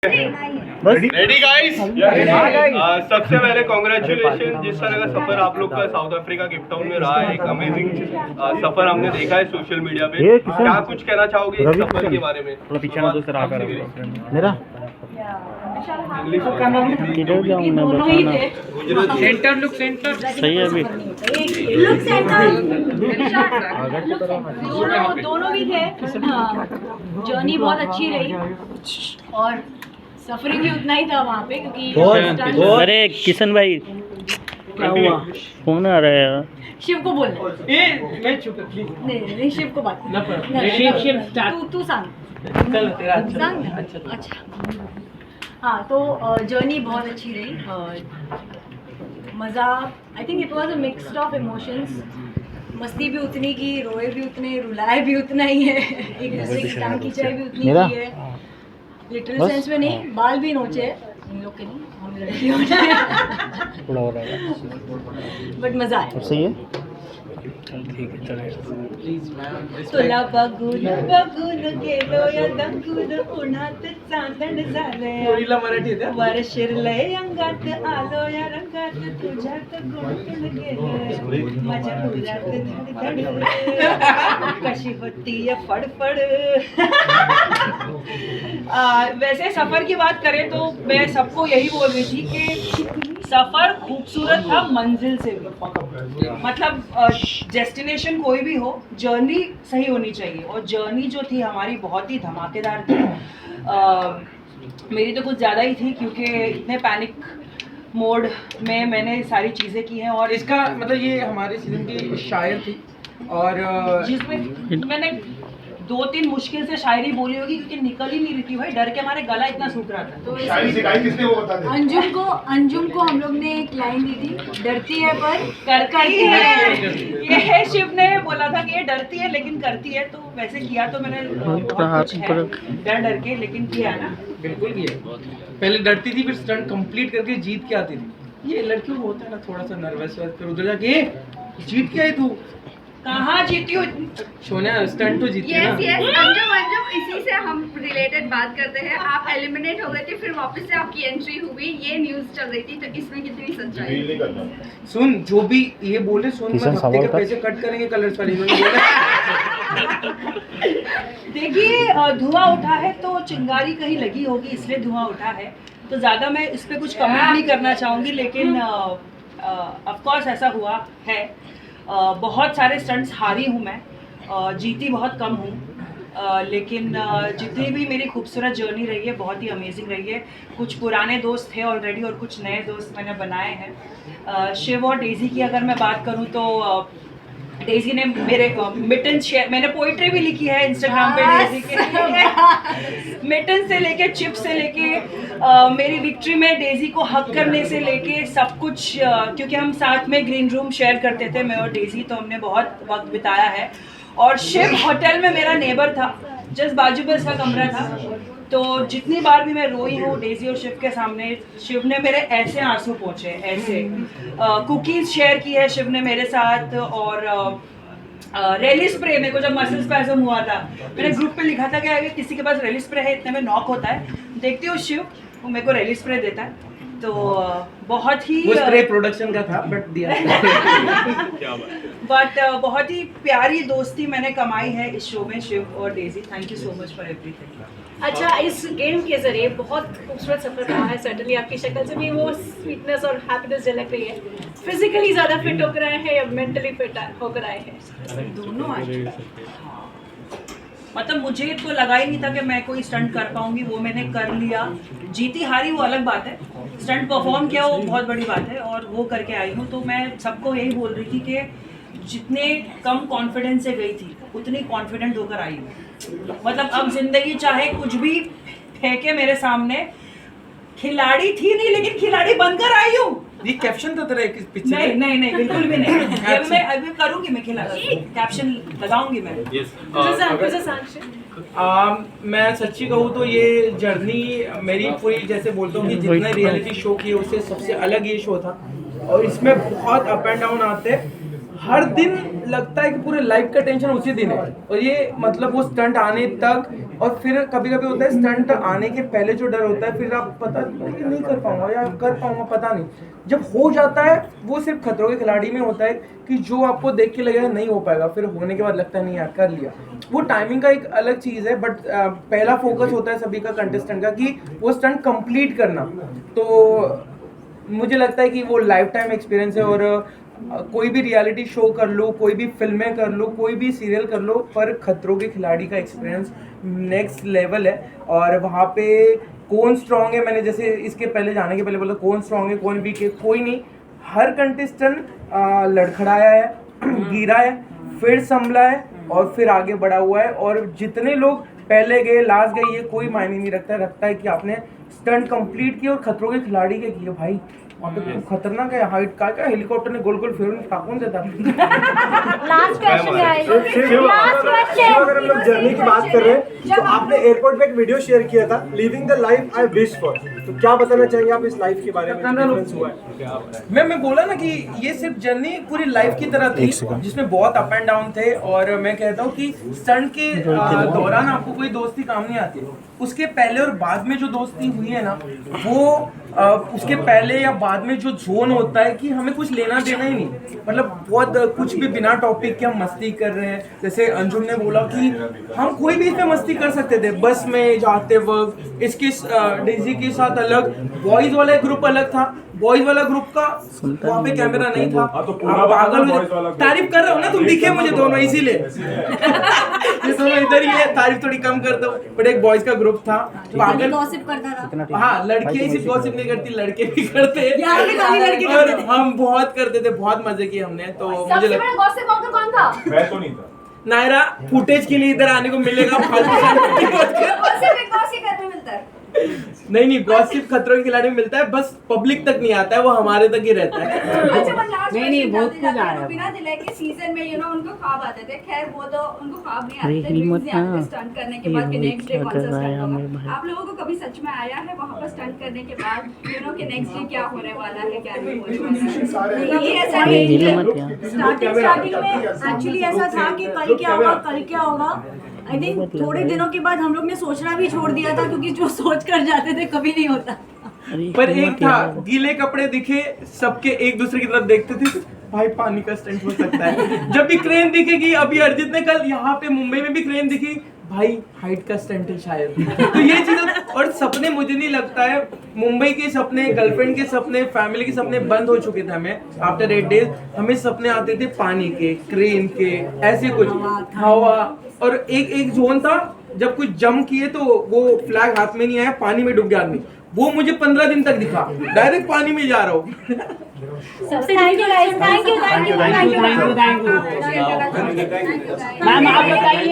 Ready guys. सबसे पहले congratulation, जिस तरह का सफर आप लोग का साउथ अफ्रीका केप टाउन में रहा है, एक अमेजिंग सफर हमने देखा है सोशल मीडिया पे। क्या कुछ कहना चाहोगे इस सफर के बारे में? मेरा सेंटर लुक सेंटर सही है अभी। लुक सेंटर दोनों भी थे। जर्नी बहुत अच्छी रही और सफरिंग भी उतना ही था वहाँ पे, क्योंकि अरे किशन भाई क्या हुआ, फोन आ रहा है यार। शिव को बोलना। मैं चुप प्लीज। नहीं शिव को बात शिव स्टार्ट। तू सांग चल तेरा सांग। अच्छा हाँ, तो जर्नी बहुत अच्छी रही। मज़ा, I think it was a mixed of emotions. मस्ती भी उतनी की, रोए भी उतने, रुलाए भी उतना ही है, एक दूसरे की टांग खिंचाई भी उतनी की है। लिटरल सेंस में नहीं, बाल भी नोचे इन लोग के नहीं, हम लड़कियों ने। थोड़ा हो रहा है बट मज़ा आया। सही है। ठीक है चलो। तुला बघून बघून गेलो या दंगून, उन्हात चांदण झालंय, पोरीला मराठी येते? वर शिरलंय अंगात, आलो या रंगात, तुझ्यात गुंतून गेलोय, माझ्या उरात धडधड, कशी होती ये फडफड। वैसे सफ़र की बात करें तो मैं सबको यही बोल रही थी कि सफ़र खूबसूरत था मंजिल से भी। मतलब डेस्टिनेशन कोई भी हो, जर्नी सही होनी चाहिए, और जर्नी जो थी हमारी बहुत ही धमाकेदार थी। मेरी तो कुछ ज़्यादा ही थी, क्योंकि इतने पैनिक मोड में मैंने सारी चीज़ें की हैं। और इसका मतलब ये हमारे सीजन की शायर थी, और जिसमें मैंने 2-3 मुश्किल से शायरी बोली होगी, क्योंकि निकल ही नहीं रही थी भाई, डर के हमारे गला इतना सूख रहा था। तो शायरी सिखाई किसने वो बता दे। अंजुम को हम लोग ने एक लाइन दी थी, डरती है पर करती है। ये है, शिव ने बोला था कि ये डरती है लेकिन करती है, तो वैसे किया तो मैंने बहुत कुछ है डर के, लेकिन किया ना। बिल्कुल भी है। पहले डरती थी, फिर स्टंट कंप्लीट करके जीत के आती थी। ये लड़कियों को होता है ना थोड़ा सा नर्वस, फिर उधर जाके जीत के आई तू। कहाँ जीती हो? सोनिया स्टंट तो जीती ना। यस अंजुम इसी से हम रिलेटेड बात करते हैं। आप एलिमिनेट हो गए थे, फिर वापस से आपकी एंट्री हुई, ये न्यूज़ चल रही थी, तो इसमें कितनी सच्चाई है? सुन, जो भी ये बोले सुन, मैं हफ्ते के पैसे कट करेंगे कलर्स वाली में बोले। देखिए, धुआं उठा है तो चिंगारी कहीं लगी होगी, इसलिए धुआं उठा है। तो ज़्यादा मैं इस पर कुछ कमेंट नहीं करना चाहूँगी, लेकिन ऑफ कोर्स ऐसा हुआ है। बहुत सारे स्टंट्स हारी हूँ मैं, जीती बहुत कम हूँ, लेकिन जितनी भी मेरी खूबसूरत जर्नी रही है बहुत ही अमेजिंग रही है। कुछ पुराने दोस्त थे ऑलरेडी और कुछ नए दोस्त मैंने बनाए हैं। शिव और डेजी की अगर मैं बात करूँ तो डेजी ने मेरे मिटन शेयर, मैंने पोइट्री भी लिखी है इंस्टाग्राम पे डेजी के। मिटन से लेके चिप से लेके मेरी विक्ट्री में डेजी को हक करने से लेके सब कुछ, क्योंकि हम साथ में ग्रीन रूम शेयर करते थे मैं और डेजी, तो हमने बहुत वक्त बिताया है। और शिव होटल में मेरा नेबर था, जस्ट बाजू में इसका कमरा था। तो जितनी बार भी मैं रोई हूँ डेजी और शिव के सामने, शिव ने मेरे ऐसे आंसू पोंछे, ऐसे। कुकीज़ शेयर की है शिव ने मेरे साथ, और रेली स्प्रे, मेरे को जब मसल स्पैज़म हुआ था मैंने ग्रुप पे लिखा था कि अगर किसी के पास रेली स्प्रे है, इतने में नॉक होता है। देखती हूँ शिव वो मेरे को रेली स्प्रे देता है, तो बहुत ही वो स्प्रे प्रोडक्शन का था बट दिया। बट बहुत ही प्यारी दोस्ती मैंने कमाई है इस शो में, शिव और Daisy. Thank you so much for everything. अच्छा, इस गेम के जरिए बहुत खूबसूरत सफर रहा है। सर्टनली आपकी शक्ल से भी वो स्वीटनेस और हैप्पीनेस झलक रही है। फिजिकली ज़्यादा फिट होकर आए हैं या मेंटली फिट होकर आए हैं? दोनों आए। मतलब मुझे तो लगा ही नहीं था कि मैं कोई स्टंट कर पाऊंगी, वो मैंने कर लिया। जीती हारी वो अलग बात है, स्टंट परफॉर्म किया वो बहुत बड़ी बात है, और वो करके आई हूँ। तो मैं सबको यही बोल रही थी कि जितने कम कॉन्फिडेंस से गई थी उतनी कॉन्फिडेंट होकर आई हूँ। मतलब अब जिंदगी चाहे कुछ भी फेंके मेरे सामने, खिलाड़ी थी नहीं लेकिन खिलाड़ी बनकर आई हूँ। ये कैप्शन तो तेरा एक पिक्चर नहीं नहीं नहीं, बिल्कुल भी नहीं। अब मैं अभी करूँगी, मैं कैप्शन लगाऊंगी मैं। मैं सच्ची कहूँ तो ये जर्नी मेरी पूरी, जैसे बोलता हूँ कि जितने रियलिटी शो किए उससे सबसे अलग ये शो था, और इसमें बहुत अप एंड डाउन आते हैं। हर दिन लगता है कि पूरे लाइफ का टेंशन उसी दिन है, और ये मतलब वो स्टंट आने तक, और फिर कभी कभी होता है स्टंट आने के पहले जो डर होता है, फिर आप पता नहीं कर पाऊंगा या कर पाऊंगा पता नहीं, जब हो जाता है वो सिर्फ खतरों के खिलाड़ी में होता है कि जो आपको देख के लगेगा नहीं हो पाएगा, फिर होने के बाद लगता है नहीं यार कर लिया। वो टाइमिंग का एक अलग चीज़ है, बट पहला फोकस होता है सभी का कंटेस्टेंट का कि वो स्टंट कंप्लीट करना। तो मुझे लगता है कि वो लाइफ टाइम एक्सपीरियंस है, और कोई भी रियलिटी शो कर लो, कोई भी फिल्में कर लो, कोई भी सीरियल कर लो, पर खतरों के खिलाड़ी का एक्सपीरियंस नेक्स्ट लेवल है। और वहाँ पे कौन स्ट्रांग है, मैंने जैसे इसके पहले जाने के पहले बोला कौन स्ट्रांग है कौन वीक है, कोई नहीं, हर कंटेस्टेंट लड़खड़ाया है, गिरा है, फिर संभला है और फिर आगे बढ़ा हुआ है। और जितने लोग पहले गए लास्ट गए ये कोई मायने नहीं रखता है कि आपने स्टंट कंप्लीट किया और खतरों के खिलाड़ी के किए। भाई वहाँ पे खतरनाक है, हाइट का क्या हेलीकॉप्टर ने गोल गोल फेर कौन देता। लास्ट क्वेश्चन लास्ट क्वेश्चन, अगर हम लोग जर्नी की बात कर रहे हैं तो आपने एयरपोर्ट पे एक वीडियो शेयर किया था, living the life I wish for, तो क्या बताना चाहेंगे आप इस लाइफ के बारे में, डिफरेंस हुआ है? मैं बोला ना कि ये सिर्फ जर्नी पूरी लाइफ की तरह थी जिसमें बहुत अप एंड डाउन थे। और मैं कहता हूँ कि स्टंट के दौरान आपको कोई दोस्ती काम नहीं आती, उसके पहले और बाद में जो दोस्ती हुई है ना, वो उसके पहले या बाद में जो जोन होता है कि हमें कुछ लेना देना ही नहीं, मतलब बहुत कुछ भी बिना टॉपिक के हम मस्ती कर रहे हैं। जैसे अंजुम ने बोला कि हम कोई भी इसमें मस्ती कर सकते थे, बस में जाते वक्त। इसके डेजी के साथ अलग बॉयज वाला ग्रुप अलग था, बॉयज वाला ग्रुप का वहाँ पे कैमरा नहीं था। पागल हो, तारीफ कर रहे हो ना तुम, दिखे मुझे दोनों इसीलिए ये दोनों इधर ही है, तारीफ थोड़ी कम कर दो। बट एक बॉयज का ग्रुप था, पागल गॉसिप करता था। हाँ, लड़कियां सिर्फ गॉसिप नहीं करती, लड़के भी करते हैं, यहाँ भी खाली लड़के और करते थे। हम बहुत करते थे, बहुत मजे किए हमने। तो मुझे सबसे लगता बड़ा गॉसिप मॉन्गर कौन था? मैं तो नहीं था। नायरा फुटेज के लिए इधर आने को मिलेगा, गॉसिप घर में मिलता है। नहीं गॉसिप खतरों के खिलाड़ी में मिलता है, बस पब्लिक तक नहीं आता है, वो हमारे तक ही रहता है। अच्छा पर लास्ट नहीं, बहुत कुछ आया। बिना दिले के सीजन में उनको ख्वाब आते थे, खैर वो तो उनको ख्वाब नहीं अरे आते थे, हिम्मत views नहीं आते थे ना। स्टंट करने के ये बाद कि वो नेक्स्ट डे क्या कौन कर सा रहा है स्टंट हमारे होगा। भाई। आप लोगों को कभी सच में आया है वहाँ पर स्टंट करने के बाद कि नेक्स्ट डे क्या होने वाला है, क्या नहीं होने वाला है? ये ऐसा अरे नहीं दिल है। मत यार। स्टार्टिंग में एक्चुअली ऐसा था कि कल क्या होगा कल क्या होगा। आई थिंक थोड़े दिनों के बाद हम लोग ने सोचना भी छोड़ दिया था, क्योंकि जो सोच कर जाते थे कभी नहीं होता। पर एक था, गीले कपड़े दिखे सबके एक दूसरे की तरफ देखते थे, भाई पानी का स्टंट हो सकता है। जब भी क्रेन दिखेगी, अभी अर्जित ने कल यहाँ पे मुंबई में भी क्रेन दिखी, भाई हाइट का स्टंट है शायद। तो ये चीजें और सपने, मुझे नहीं लगता है मुंबई के सपने, गर्लफ्रेंड के सपने, फैमिली के सपने बंद हो चुके थे। हमें आफ्टर 8 डेज हमें सपने आते थे पानी के, क्रेन के, ऐसे कुछ हवा। और एक जोन था जब कुछ जंप किए तो वो फ्लैग हाथ में नहीं आया, पानी में डूब गया आदमी, वो मुझे 15 दिन तक दिखा, डायरेक्ट पानी में जा रहा हूँ। Thank you guys, thank you. Ma'am आप बताइए।